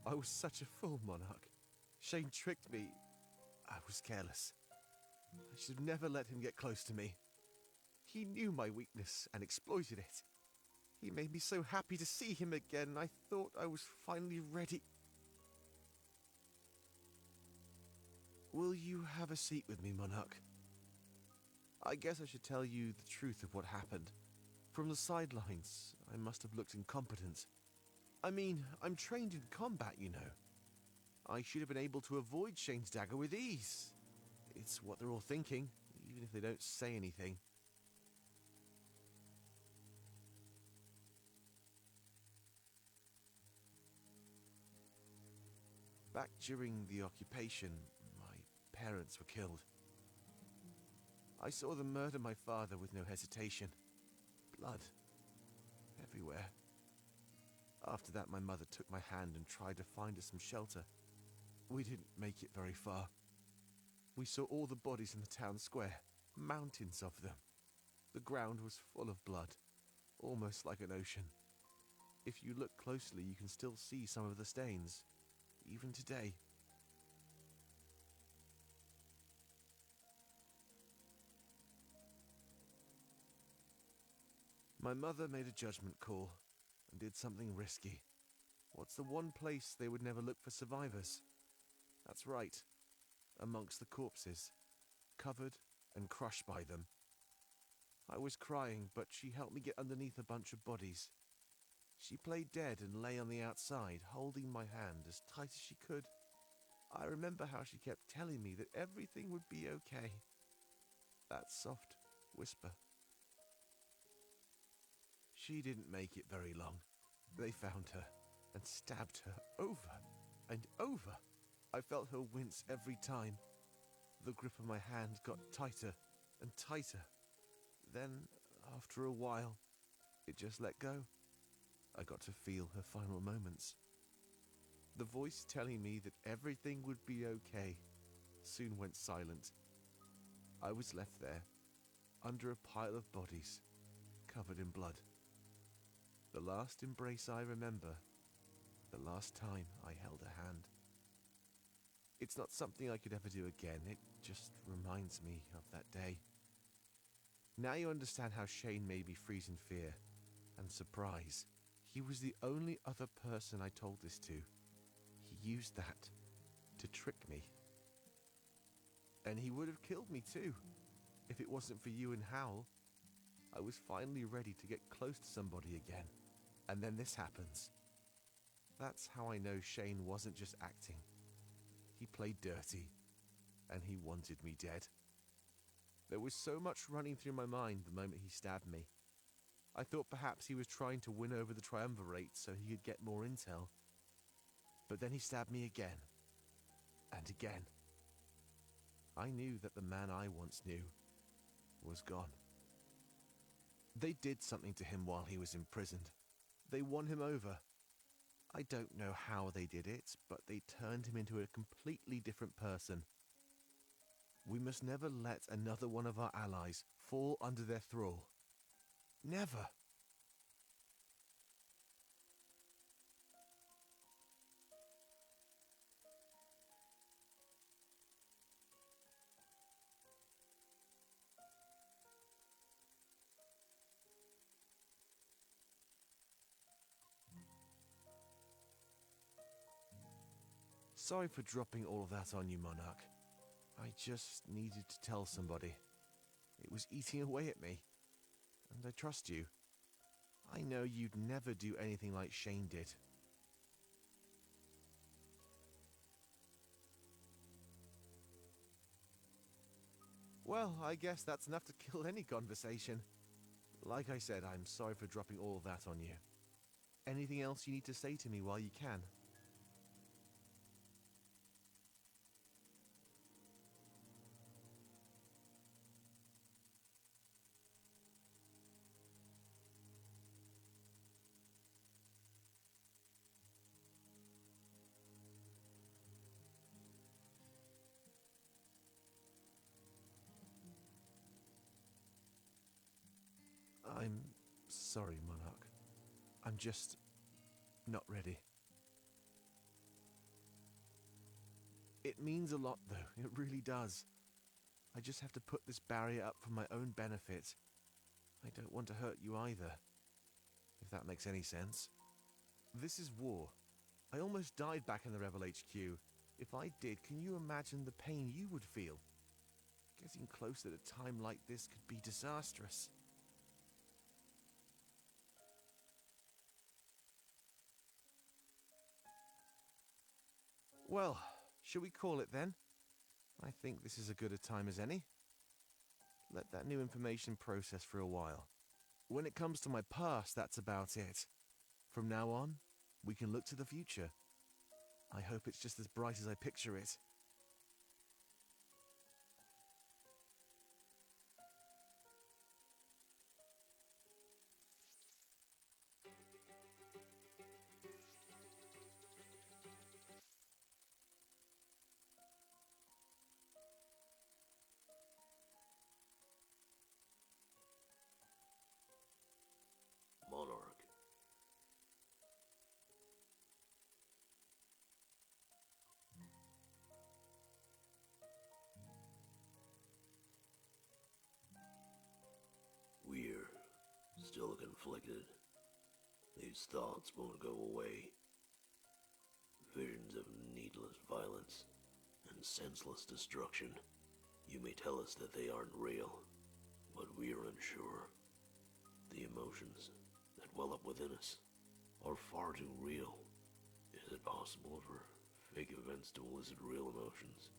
I was such a fool, Monarch. Shane tricked me. I was careless. I should have never let him get close to me. He knew my weakness and exploited it. He made me so happy to see him again, I thought I was finally ready. Will you have a seat with me, Monarch? I guess I should tell you the truth of what happened. From the sidelines, I must have looked incompetent. I mean, I'm trained in combat, you know. I should have been able to avoid Shane's dagger with ease. It's what they're all thinking, even if they don't say anything. Back during the occupation, my parents were killed. I saw them murder my father with no hesitation. Blood. Everywhere. After that, my mother took my hand and tried to find us some shelter. We didn't make it very far. We saw all the bodies in the town square, mountains of them. The ground was full of blood, almost like an ocean. If you look closely, you can still see some of the stains, even today. My mother made a judgment call and did something risky. What's the one place they would never look for survivors? That's right, amongst the corpses, covered and crushed by them. I was crying, but she helped me get underneath a bunch of bodies. She played dead and lay on the outside, holding my hand as tight as she could. I remember how she kept telling me that everything would be okay. That soft whisper. She didn't make it very long. They found her and stabbed her over and over. I felt her wince every time. The grip of my hand got tighter and tighter. Then, after a while, it just let go. I got to feel her final moments. The voice telling me that everything would be okay soon went silent. I was left there, under a pile of bodies, covered in blood. The last embrace I remember, the last time I held a hand. It's not something I could ever do again, it just reminds me of that day. Now you understand how Shane made me freeze in fear and surprise. He was the only other person I told this to. He used that to trick me. And he would have killed me too, if it wasn't for you and Howl. I was finally ready to get close to somebody again. And then this happens. That's how I know Shane wasn't just acting. He played dirty, and he wanted me dead. There was so much running through my mind the moment he stabbed me. I thought perhaps he was trying to win over the triumvirate so he could get more intel. But then he stabbed me again, and again. I knew that the man I once knew was gone. They did something to him while he was imprisoned. They won him over. I don't know how they did it, but they turned him into a completely different person. We must never let another one of our allies fall under their thrall. Never. Sorry for dropping all of that on you, Monarch. I just needed to tell somebody. It was eating away at me. And I trust you. I know you'd never do anything like Shane did. Well, I guess that's enough to kill any conversation. Like I said, I'm sorry for dropping all of that on you. Anything else you need to say to me while you can? I'm sorry, Monarch. I'm just not ready. means a lot, though. It really does. I just have to put this barrier up for my own benefit. I don't want to hurt you either, if that makes any sense. This is war. I almost died back in the Rebel HQ. If I did, can you imagine the pain you would feel? Getting close at a time like this could be disastrous. Well, shall we call it then? I think this is as good a time as any. Let that new information process for a while. When it comes to my past, that's about it. From now on, we can look to the future. I hope it's just as bright as I picture it. Monarch. We're still conflicted. These thoughts won't go away. Visions of needless violence and senseless destruction. You may tell us that they aren't real, but we're unsure. The emotions that well up within us are far too real. Is it possible for fake events to elicit real emotions?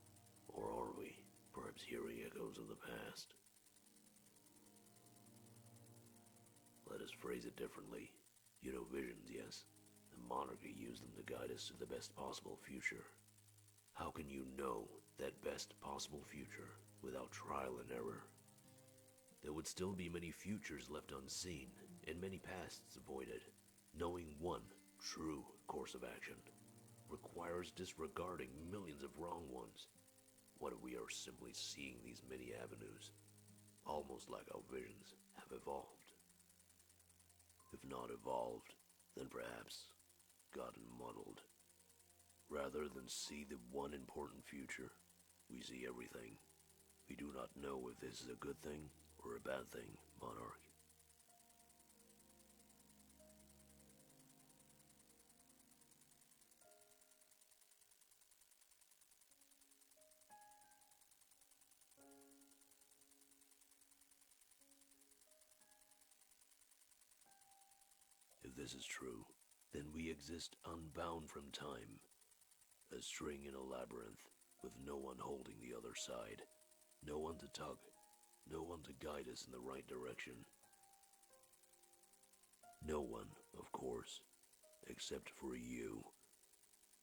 Or are we perhaps hearing echoes of the past? Let us phrase it differently. You know visions, yes? The monarchy used them to guide us to the best possible future. How can you know that best possible future without trial and error? There would still be many futures left unseen, and many pasts avoided. Knowing one true course of action requires disregarding millions of wrong ones. What if we are simply seeing these many avenues, almost like our visions have evolved? If not evolved, then perhaps gotten muddled. Rather than see the one important future, we see everything. We do not know if this is a good thing or a bad thing, Monarch. If this is true, then we exist unbound from time, a string in a labyrinth with no one holding the other side, no one to tug, no one to guide us in the right direction. No one, of course, except for you.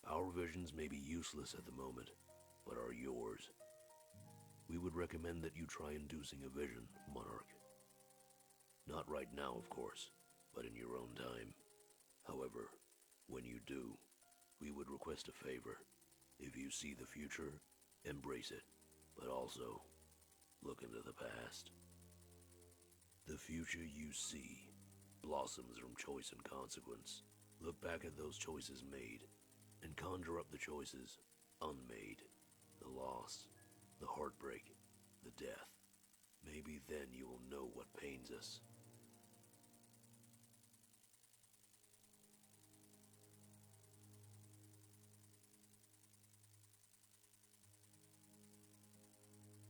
Our visions may be useless at the moment, but are yours. We would recommend that you try inducing a vision, Monarch. Not right now, of course, but in your own time. However, when you do, we would request a favor. If you see the future, embrace it, but also look into the past. The future you see blossoms from choice and consequence. Look back at those choices made, and conjure up the choices unmade. The loss, the heartbreak, the death. Maybe then you will know what pains us.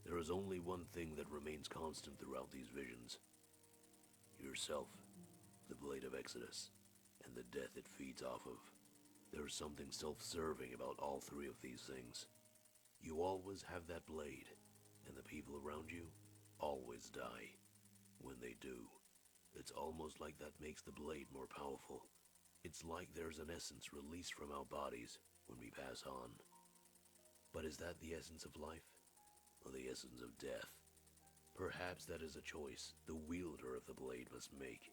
There is only one thing that remains constant throughout these visions. Yourself, the blade of Exodus, and the death it feeds off of. There is something self-serving about all three of these things. You always have that blade, and the people around you always die. When they do, it's almost like that makes the blade more powerful. It's like there's an essence released from our bodies when we pass on. But is that the essence of life? Or the essence of death? Perhaps that is a choice the wielder of the blade must make.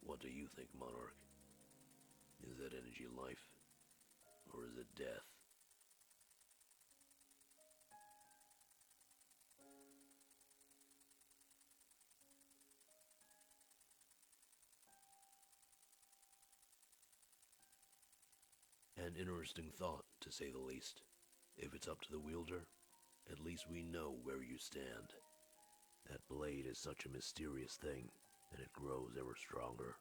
What do you think, Monarch? Is that energy life? Or is it death? An interesting thought, to say the least. If it's up to the wielder, at least we know where you stand. That blade is such a mysterious thing, and it grows ever stronger.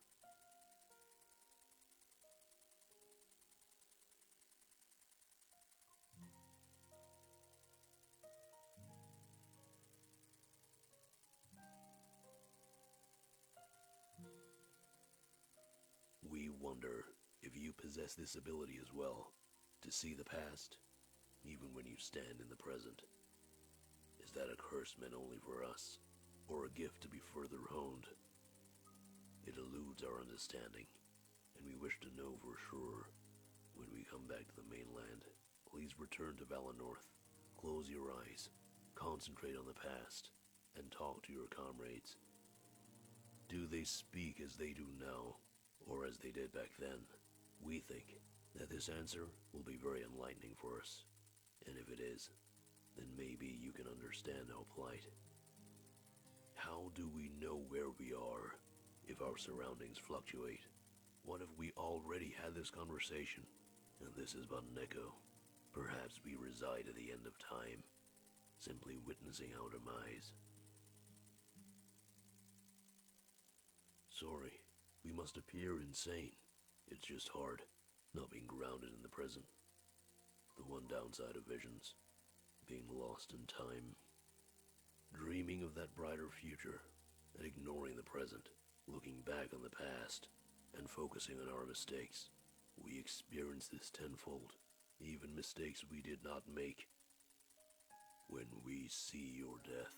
We wonder if you possess this ability as well, to see the past, even when you stand in the present. Is that a curse meant only for us, or a gift to be further honed? It eludes our understanding, and we wish to know for sure. When we come back to the mainland, please return to Valinor. Close your eyes, concentrate on the past, and talk to your comrades. Do they speak as they do now, or as they did back then? We think that this answer will be very enlightening for us, and if it is, then maybe you can understand our plight. How do we know where we are if our surroundings fluctuate? What if we already had this conversation, and this is but an echo? Perhaps we reside at the end of time, simply witnessing our demise. Sorry, we must appear insane. It's just hard, not being grounded in the present. The one downside of visions, being lost in time. Dreaming of that brighter future, and ignoring the present, looking back on the past, and focusing on our mistakes. We experience this tenfold, even mistakes we did not make. When we see your death,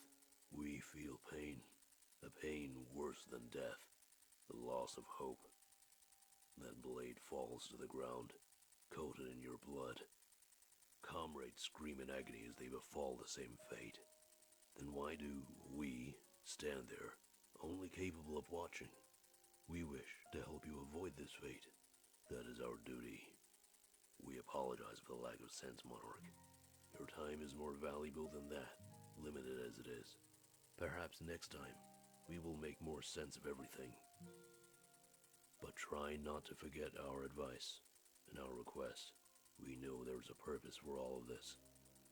we feel pain, a pain worse than death, the loss of hope. That blade falls to the ground, coated in your blood. Comrades scream in agony as they befall the same fate. Then why do we stand there, only capable of watching? We wish to help you avoid this fate. That is our duty. We apologize for the lack of sense, Monarch. Your time is more valuable than that, limited as it is. Perhaps next time, we will make more sense of everything. But try not to forget our advice and our request. We know there is a purpose for all of this.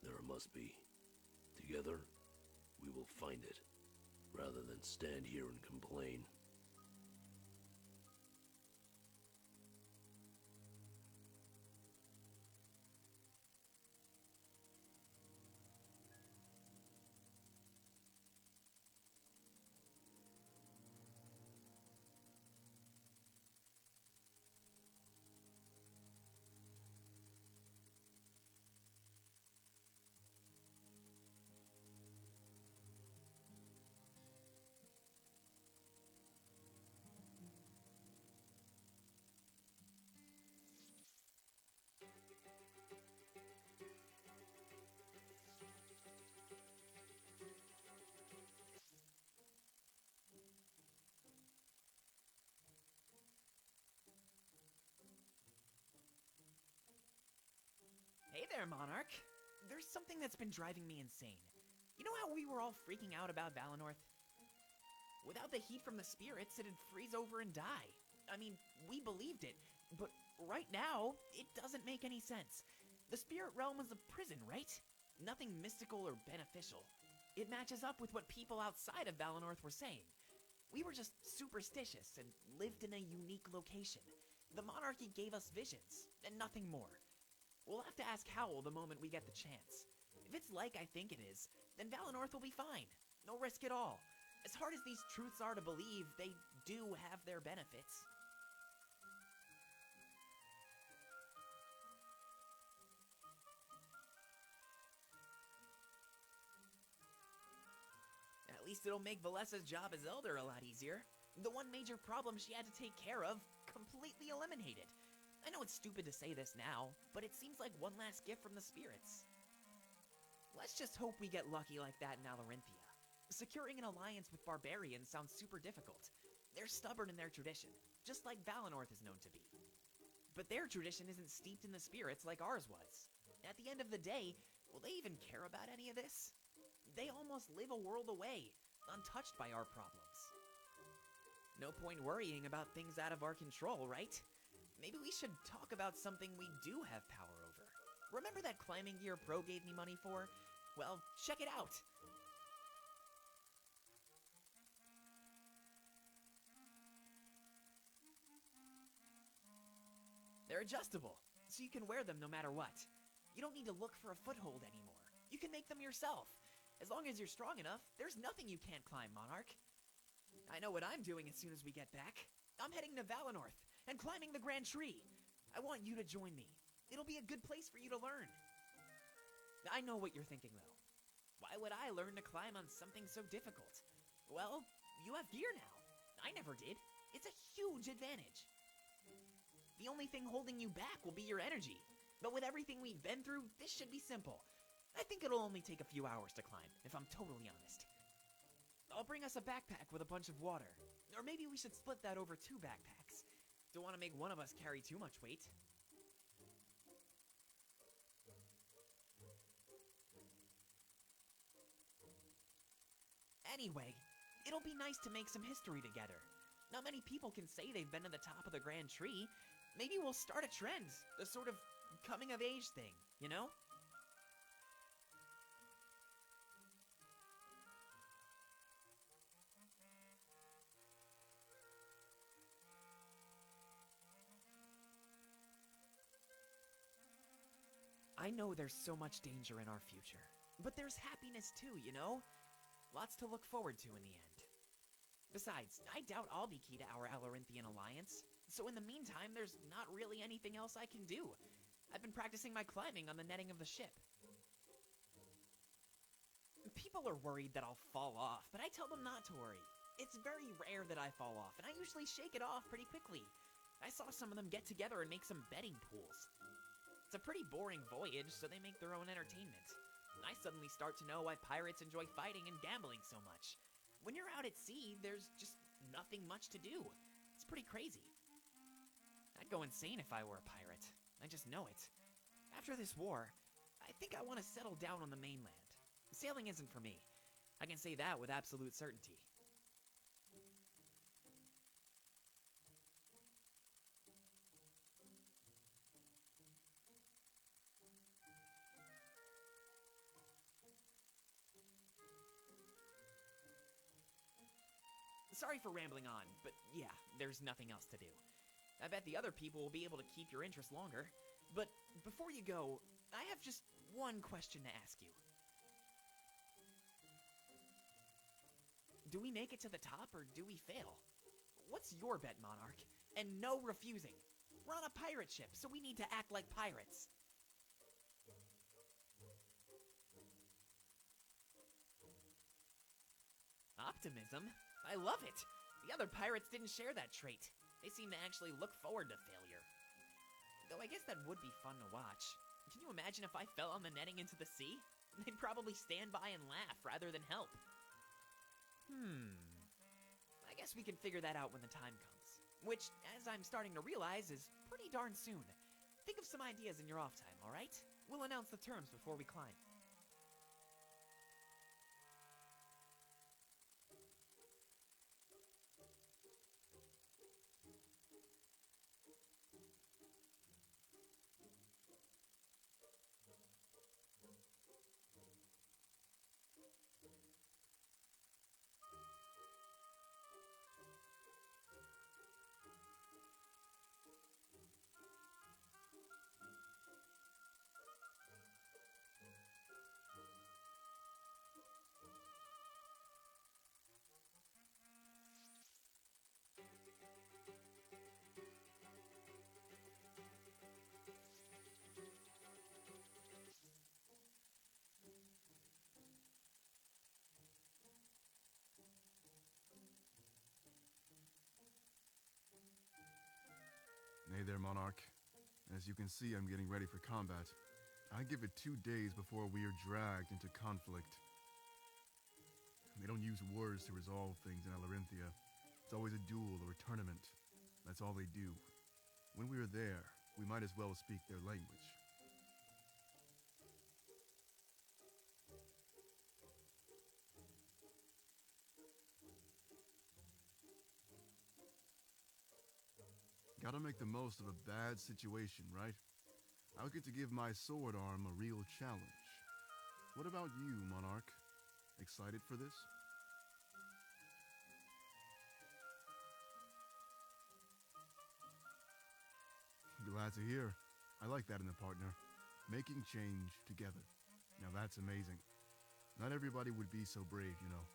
There must be. Together, we will find it, rather than stand here and complain. Hey there, Monarch. There's something that's been driving me insane. You know how we were all freaking out about Valinor? Without the heat from the spirits, it'd freeze over and die. I mean, we believed it, but right now, it doesn't make any sense. The spirit realm is a prison, right? Nothing mystical or beneficial. It matches up with what people outside of Valinor were saying. We were just superstitious and lived in a unique location. The monarchy gave us visions, and nothing more. We'll have to ask Howl the moment we get the chance. If it's like I think it is, then Valinor will be fine. No risk at all. As hard as these truths are to believe, they do have their benefits. At least it'll make Valessa's job as Elder a lot easier. The one major problem she had to take care of, completely eliminated. I know it's stupid to say this now, but it seems like one last gift from the spirits. Let's just hope we get lucky like that in Alarinthia. Securing an alliance with barbarians sounds super difficult. They're stubborn in their tradition, just like Valinor is known to be. But their tradition isn't steeped in the spirits like ours was. At the end of the day, will they even care about any of this? They almost live a world away, untouched by our problems. No point worrying about things out of our control, right? Maybe we should talk about something we do have power over. Remember that climbing gear Pro gave me money for? Well, check it out. They're adjustable, so you can wear them no matter what. You don't need to look for a foothold anymore. You can make them yourself. As long as you're strong enough, there's nothing you can't climb, Monarch. I know what I'm doing as soon as we get back. I'm heading to Valinor and climbing the Grand Tree. I want you to join me. It'll be a good place for you to learn. I know what you're thinking, though. Why would I learn to climb on something so difficult? Well, you have gear now. I never did. It's a huge advantage. The only thing holding you back will be your energy. But with everything we've been through, this should be simple. I think it'll only take a few hours to climb, if I'm totally honest. I'll bring us a backpack with a bunch of water. Or maybe we should split that over 2 backpacks. Don't want to make one of us carry too much weight. Anyway, it'll be nice to make some history together. Not many people can say they've been to the top of the Grand Tree. Maybe we'll start a trend, a sort of coming-of-age thing, you know? I know there's so much danger in our future, but there's happiness too, you know? Lots to look forward to in the end. Besides, I doubt I'll be key to our Alarinthian alliance, so in the meantime, there's not really anything else I can do. I've been practicing my climbing on the netting of the ship. People are worried that I'll fall off, but I tell them not to worry. It's very rare that I fall off, and I usually shake it off pretty quickly. I saw some of them get together and make some betting pools. It's a pretty boring voyage, so they make their own entertainment. I suddenly start to know why pirates enjoy fighting and gambling so much. When you're out at sea, there's just nothing much to do. It's pretty crazy. I'd go insane if I were a pirate. I just know it. After this war, I think I want to settle down on the mainland. Sailing isn't for me. I can say that with absolute certainty. Sorry for rambling on, but yeah, there's nothing else to do. I bet the other people will be able to keep your interest longer. But before you go, I have just one question to ask you. Do we make it to the top, or do we fail? What's your bet, Monarch? And no refusing. We're on a pirate ship, so we need to act like pirates. Optimism? I love it! The other pirates didn't share that trait. They seem to actually look forward to failure. Though I guess that would be fun to watch. Can you imagine if I fell on the netting into the sea? They'd probably stand by and laugh rather than help. I guess we can figure that out when the time comes. Which, as I'm starting to realize, is pretty darn soon. Think of some ideas in your off time, alright? We'll announce the terms before we climb. Hey there, Monarch. As you can see, I'm getting ready for combat. I give it 2 days before we are dragged into conflict. They don't use words to resolve things in Alarinthia. It's always a duel or a tournament. That's all they do. When we are there, we might as well speak their language. Gotta make the most of a bad situation, right? I'll get to give my sword arm a real challenge. What about you, Monarch? Excited for this? Glad to hear. I like that in a partner. Making change together. Now that's amazing. Not everybody would be so brave, you know.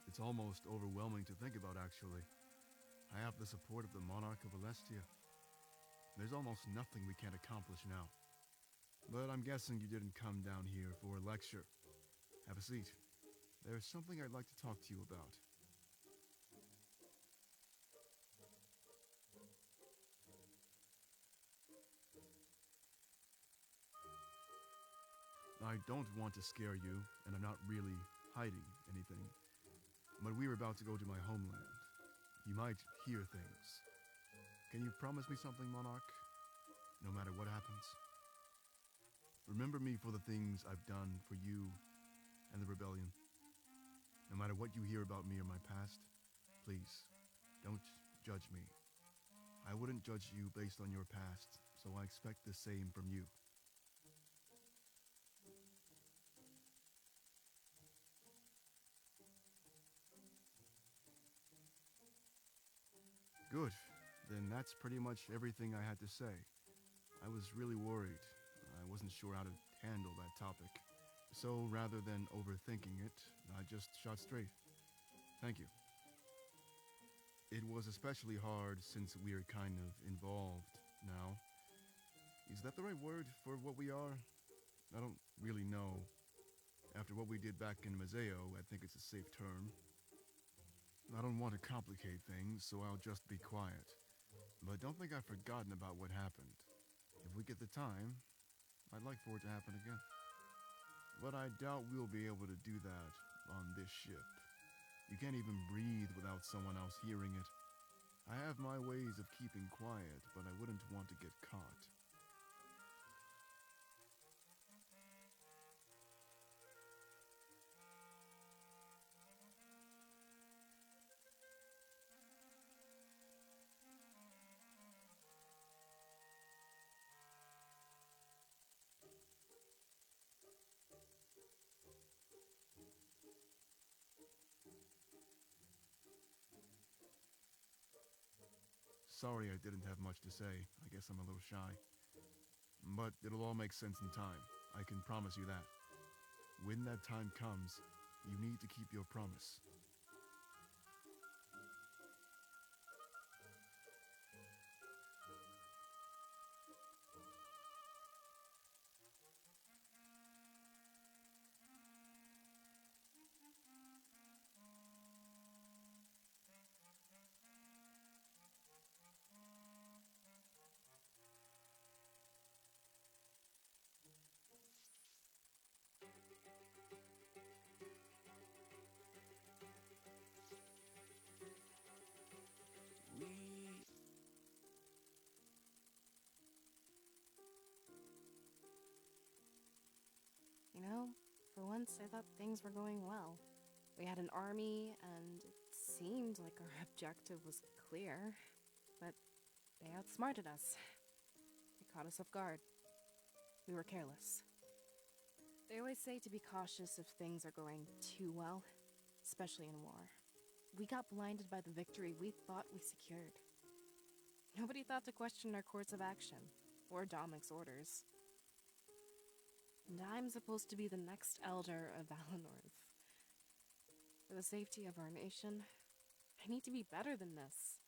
It's almost overwhelming to think about, actually. I have the support of the Monarch of Valessa. There's almost nothing we can't accomplish now. But I'm guessing you didn't come down here for a lecture. Have a seat. There's something I'd like to talk to you about. I don't want to scare you, and I'm not really hiding anything. But we're about to go to my homeland. You might hear things. Can you promise me something, Monarch? No matter what happens? Remember me for the things I've done for you and the rebellion. No matter what you hear about me or my past, please, don't judge me. I wouldn't judge you based on your past, so I expect the same from you. Good. Then that's pretty much everything I had to say. I was really worried. I wasn't sure how to handle that topic. So rather than overthinking it, I just shot straight. Thank you. It was especially hard since we're kind of involved now. Is that the right word for what we are? I don't really know. After what we did back in Mazeo, I think it's a safe term. I don't want to complicate things, so I'll just be quiet. But don't think I've forgotten about what happened. If we get the time, I'd like for it to happen again. But I doubt we'll be able to do that on this ship. You can't even breathe without someone else hearing it. I have my ways of keeping quiet, but I wouldn't want to get caught. Sorry I didn't have much to say. I guess I'm a little shy. But it'll all make sense in time. I can promise you that. When that time comes, you need to keep your promise. You know, for once I thought things were going well. We had an army, and it seemed like our objective was clear, but they outsmarted us. They caught us off guard. We were careless. They always say to be cautious if things are going too well, especially in war. We got blinded by the victory we thought we secured. Nobody thought to question our course of action, or Damek's orders. And I'm supposed to be the next elder of Valenoth. For the safety of our nation, I need to be better than this.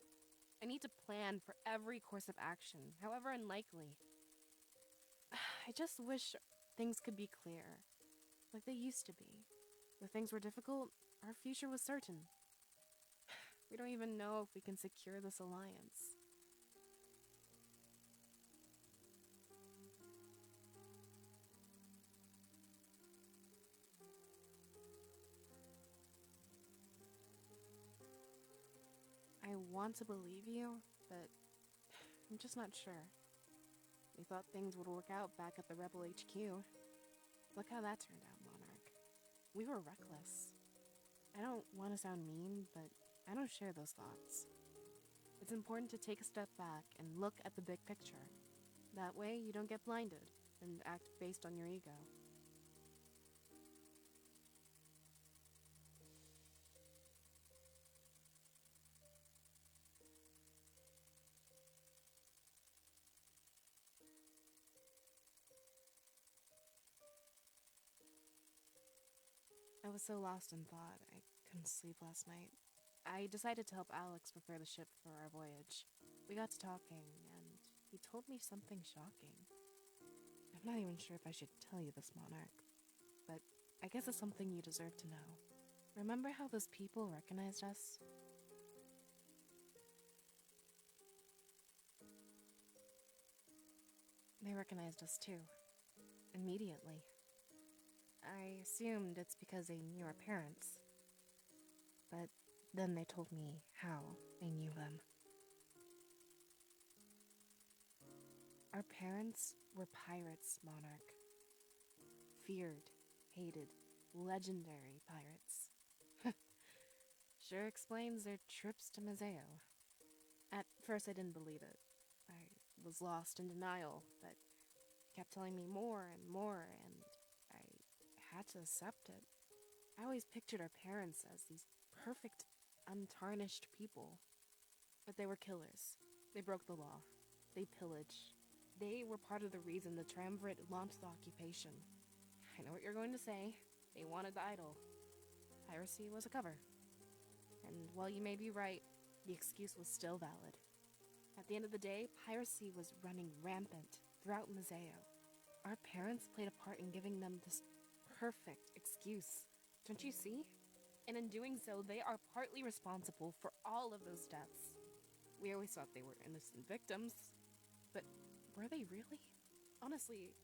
I need to plan for every course of action, however unlikely. I just wish things could be clear, like they used to be. If things were difficult, our future was certain. We don't even know if we can secure this alliance. I want to believe you, but I'm just not sure. We thought things would work out back at the Rebel HQ. Look how that turned out, Monarch. We were reckless. I don't want to sound mean, but I don't share those thoughts. It's important to take a step back and look at the big picture. That way, you don't get blinded and act based on your ego. I was so lost in thought, I couldn't sleep last night. I decided to help Alex prepare the ship for our voyage. We got to talking, and he told me something shocking. I'm not even sure if I should tell you this, Monarch, but I guess it's something you deserve to know. Remember how those people recognized us? They recognized us too. Immediately. I assumed it's because they knew our parents. But then they told me how they knew them. Our parents were pirates, Monarch. Feared, hated, legendary pirates. Sure explains their trips to Mazeo. At first I didn't believe it. I was lost in denial, but he kept telling me more and more, and I had to accept it. I always pictured our parents as these perfect, untarnished people. But they were killers. They broke the law. They pillaged. They were part of the reason the Triumvirate launched the occupation. I know what you're going to say. They wanted the idol. Piracy was a cover. And while you may be right, the excuse was still valid. At the end of the day, piracy was running rampant throughout Mazeo. Our parents played a part in giving them this perfect excuse. Don't you see? And in doing so, they are partly responsible for all of those deaths. We always thought they were innocent victims, but were they really? Honestly,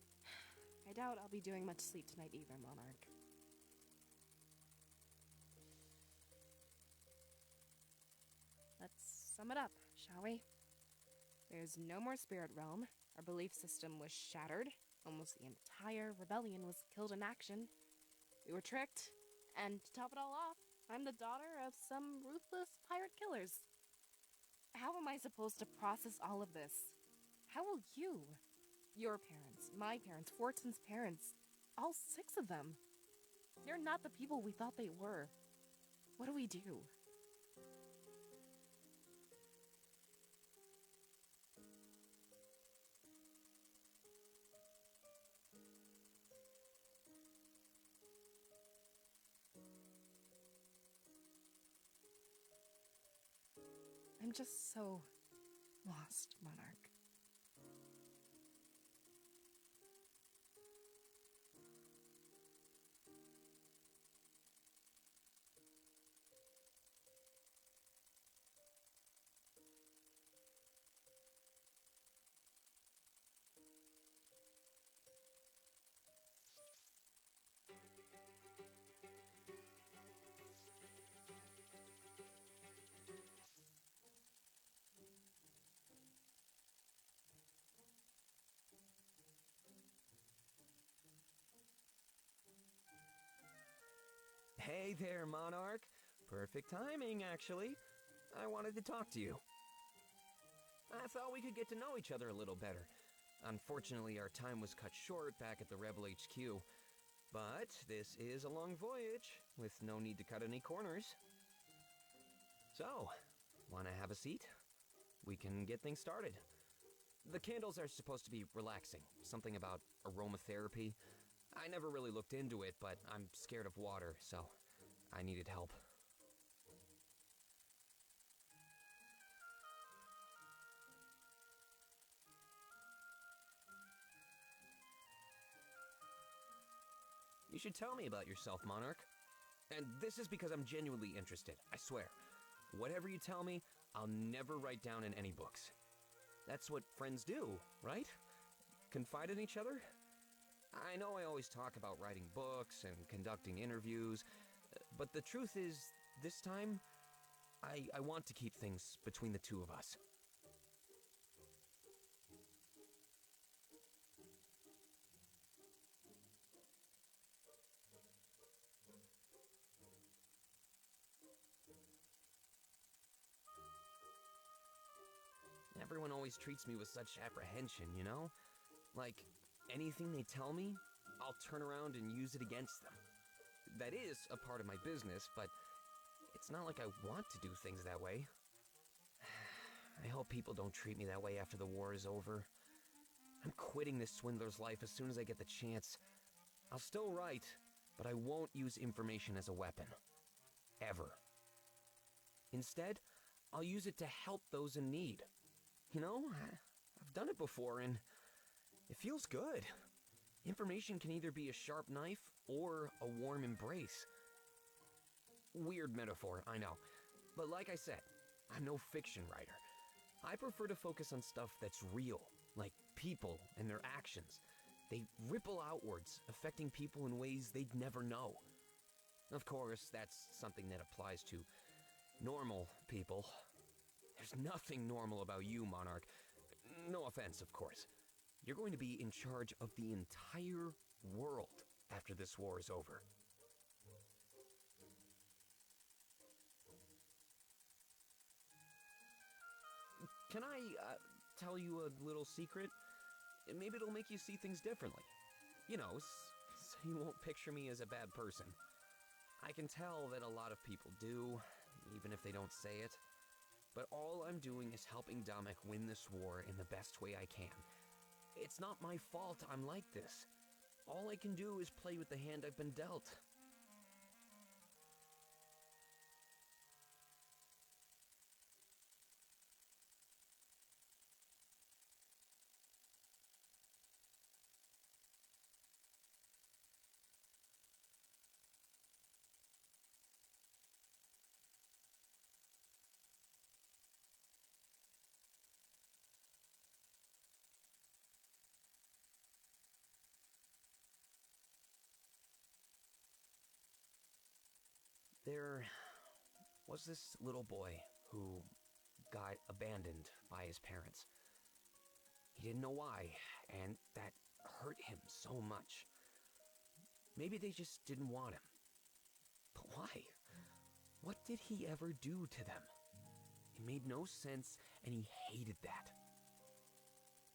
I doubt I'll be doing much sleep tonight either, Monarch. Let's sum it up, shall we? There's no more spirit realm. Our belief system was shattered. Almost the entire rebellion was killed in action. We were tricked. And to top it all off, I'm the daughter of some ruthless pirate killers. How am I supposed to process all of this? How will you? Your parents, my parents, Fortune's parents, all 6 of them. They're not the people we thought they were. What do we do? I'm just so lost, Monarch. Hey there, Monarch. Perfect timing, actually. I wanted to talk to you. I thought we could get to know each other a little better. Unfortunately, our time was cut short back at the Rebel HQ. But this is a long voyage, with no need to cut any corners. So, wanna have a seat? We can get things started. The candles are supposed to be relaxing. Something about aromatherapy. I never really looked into it, but I'm scared of water, so I needed help. You should tell me about yourself, Monarch. And this is because I'm genuinely interested, I swear. Whatever you tell me, I'll never write down in any books. That's what friends do, right? Confide in each other? I know I always talk about writing books and conducting interviews, but the truth is, this time, I want to keep things between the two of us. Never everyone always treats me with such apprehension, you know? Like, anything they tell me, I'll turn around and use it against them. That is a part of my business, but it's not like I want to do things that way. I hope people don't treat me that way after the war is over. I'm quitting this swindler's life as soon as I get the chance. I'll still write, but I won't use information as a weapon. Ever. Instead, I'll use it to help those in need. You know, I've done it before, and it feels good. Information can either be a sharp knife or a warm embrace. Weird metaphor, I know. But like I said, I'm no fiction writer. I prefer to focus on stuff that's real, like people and their actions. They ripple outwards, affecting people in ways they'd never know. Of course, that's something that applies to normal people. There's nothing normal about you, Monarch. No offense, of course. You're going to be in charge of the entire world after this war is over. Can I tell you a little secret? Maybe it'll make you see things differently. You know, so you won't picture me as a bad person. I can tell that a lot of people do, even if they don't say it. But all I'm doing is helping Damek win this war in the best way I can. It's not my fault I'm like this. All I can do is play with the hand I've been dealt. There was this little boy who got abandoned by his parents. He didn't know why, and that hurt him so much. Maybe they just didn't want him. But why? What did he ever do to them? It made no sense, and he hated that.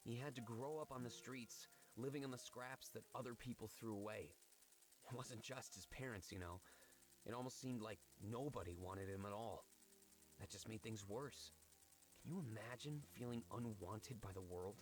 He had to grow up on the streets, living on the scraps that other people threw away. It wasn't just his parents, you know. It almost seemed like nobody wanted him at all. That just made things worse. Can you imagine feeling unwanted by the world?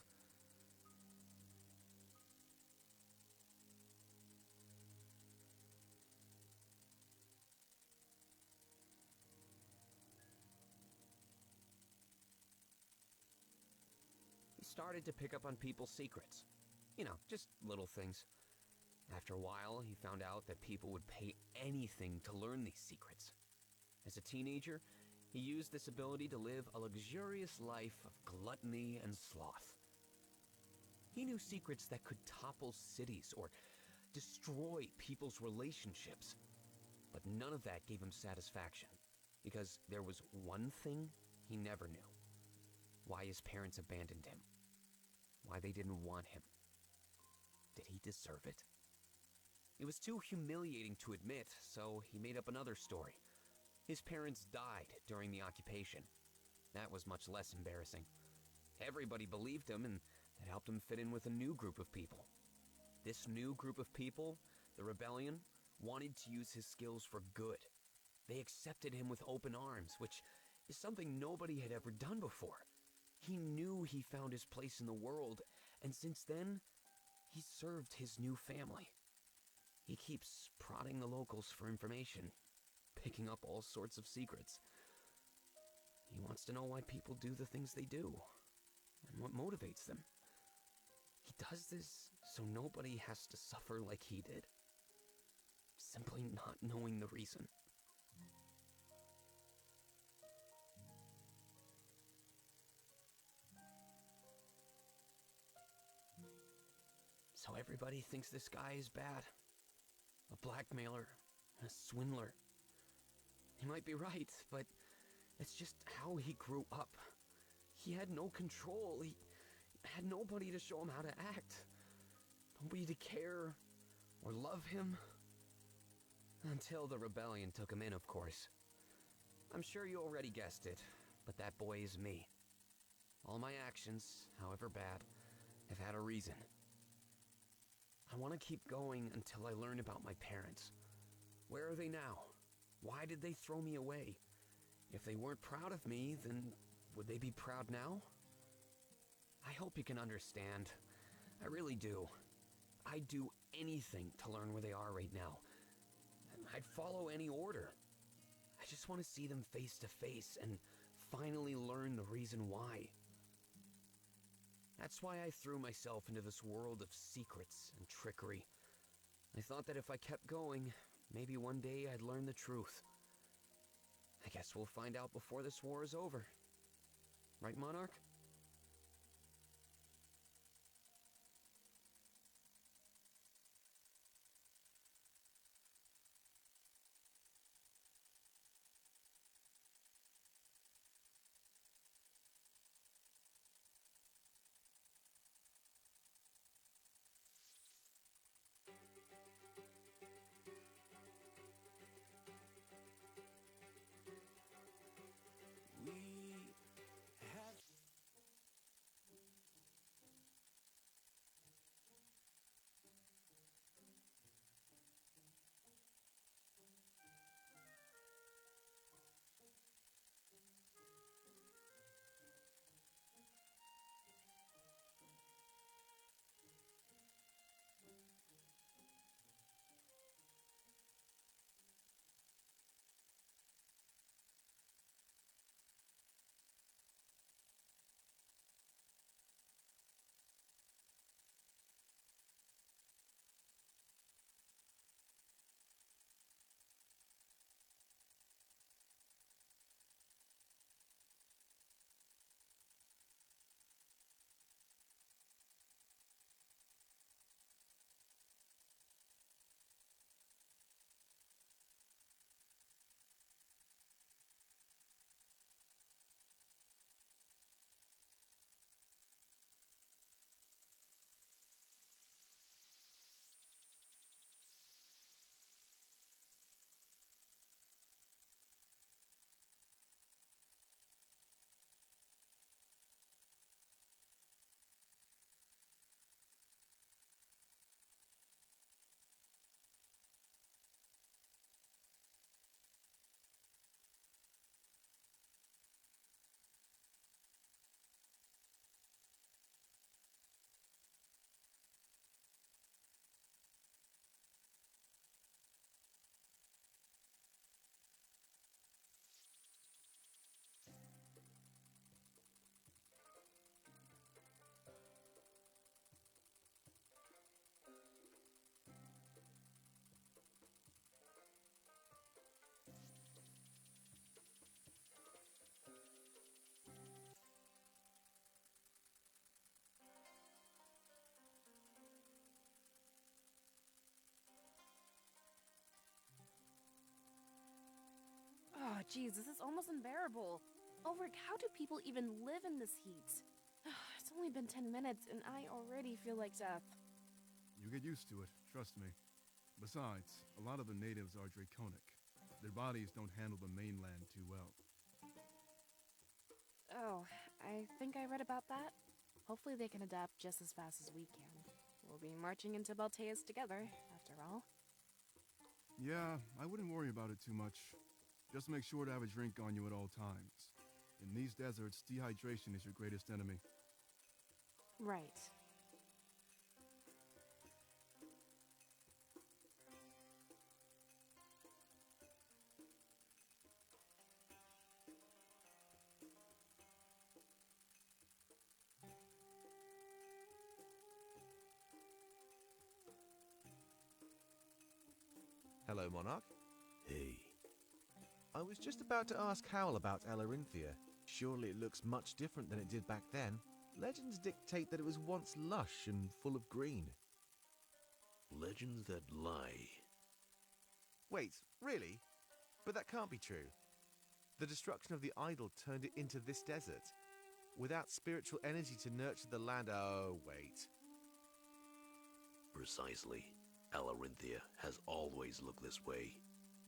He started to pick up on people's secrets. You know, just little things. After a while, he found out that people would pay anything to learn these secrets. As a teenager, he used this ability to live a luxurious life of gluttony and sloth. He knew secrets that could topple cities or destroy people's relationships. But none of that gave him satisfaction, because there was one thing he never knew. Why his parents abandoned him. Why they didn't want him. Did he deserve it? It was too humiliating to admit, so he made up another story. His parents died during the occupation. That was much less embarrassing. Everybody believed him, and that helped him fit in with a new group of people. This new group of people, the rebellion, wanted to use his skills for good. They accepted him with open arms, which is something nobody had ever done before. He knew he found his place in the world, and since then, he served his new family. He keeps prodding the locals for information, picking up all sorts of secrets. He wants to know why people do the things they do, and what motivates them. He does this so nobody has to suffer like he did, simply not knowing the reason. So everybody thinks this guy is bad. A blackmailer, a swindler. He might be right, but it's just how he grew up. He had no control. He had nobody to show him how to act. Nobody to care or love him. Until the rebellion took him in, of course. I'm sure you already guessed it, but that boy is me. All my actions, however bad, have had a reason. I want to keep going until I learn about my parents. Where are they now? Why did they throw me away? If they weren't proud of me, then would they be proud now? I hope you can understand. I really do. I'd do anything to learn where they are right now. I'd follow any order. I just want to see them face to face and finally learn the reason why. That's why I threw myself into this world of secrets and trickery. I thought that if I kept going, maybe one day I'd learn the truth. I guess we'll find out before this war is over. Right, Monarch? Oh, geez, this is almost unbearable. Ulric, how do people even live in this heat? It's only been 10 minutes and I already feel like death. You get used to it, trust me. Besides, a lot of the natives are draconic. Their bodies don't handle the mainland too well. Oh, I think I read about that. Hopefully they can adapt just as fast as we can. We'll be marching into Balteus together, after all. Yeah, I wouldn't worry about it too much. Just make sure to have a drink on you at all times. In these deserts, dehydration is your greatest enemy. Right. Hello, Monarch. Hey, I was just about to ask Howl about Alarinthia. Surely it looks much different than it did back then. Legends dictate that it was once lush and full of green. legends that lie. Wait, really? But that can't be true. The destruction of the idol turned it into this desert. Without spiritual energy to nurture the land. Oh, wait. Precisely. Alarinthia has always looked this way.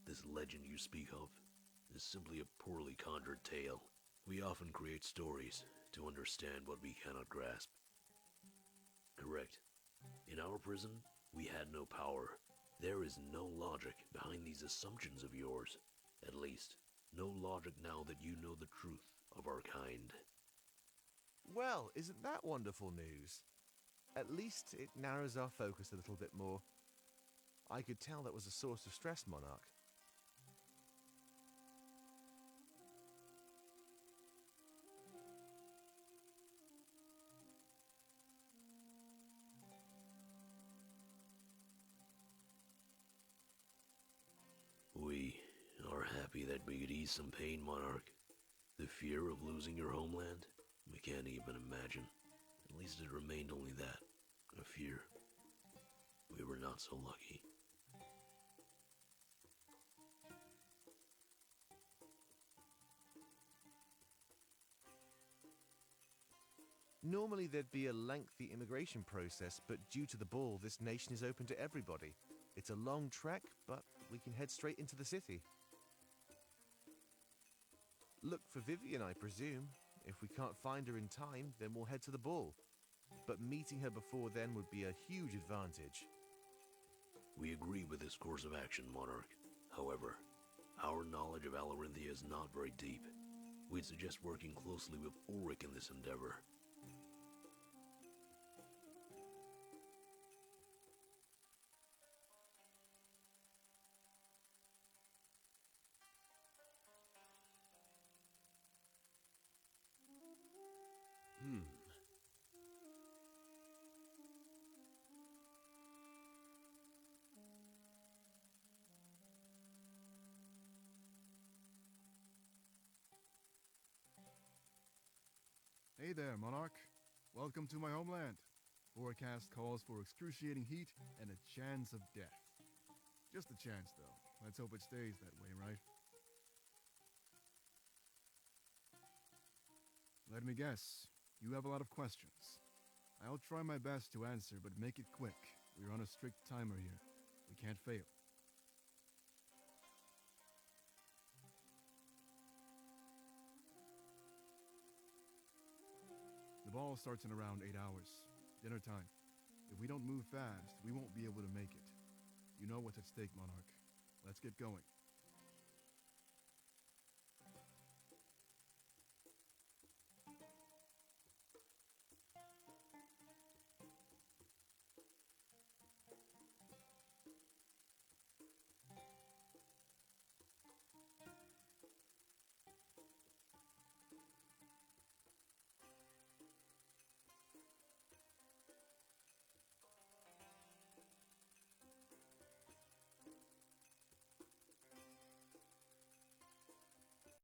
This legend you speak of is simply a poorly conjured tale. We often create stories to understand what we cannot grasp. Correct. In our prison, we had no power. There is no logic behind these assumptions of yours. At least, no logic now that you know the truth of our kind. Well, isn't that wonderful news? At least it narrows our focus a little bit more. I could tell that was a source of stress, Monarch. We are happy that we could ease some pain, Monarch. The fear of losing your homeland? We can't even imagine. At least it remained only that, a fear. We were not so lucky. Normally there'd be a lengthy immigration process, but due to the ball, this nation is open to everybody. It's a long trek, but we can head straight into the city. Look for Vivian, I presume. If we can't find her in time, then we'll head to the ball. But meeting her before then would be a huge advantage. We agree with this course of action, Monarch. However, our knowledge of Alarinthia is not very deep. We'd suggest working closely with Ulric in this endeavor. Hey there, Monarch. Welcome to my homeland. Forecast calls for excruciating heat and a chance of death. Just a chance, though. Let's hope it stays that way, right? Let me guess. You have a lot of questions. I'll try my best to answer, but make it quick. We're on a strict timer here. We can't fail. The ball starts in around 8 hours. Dinner time. If we don't move fast, we won't be able to make it. You know what's at stake, Monarch. Let's get going.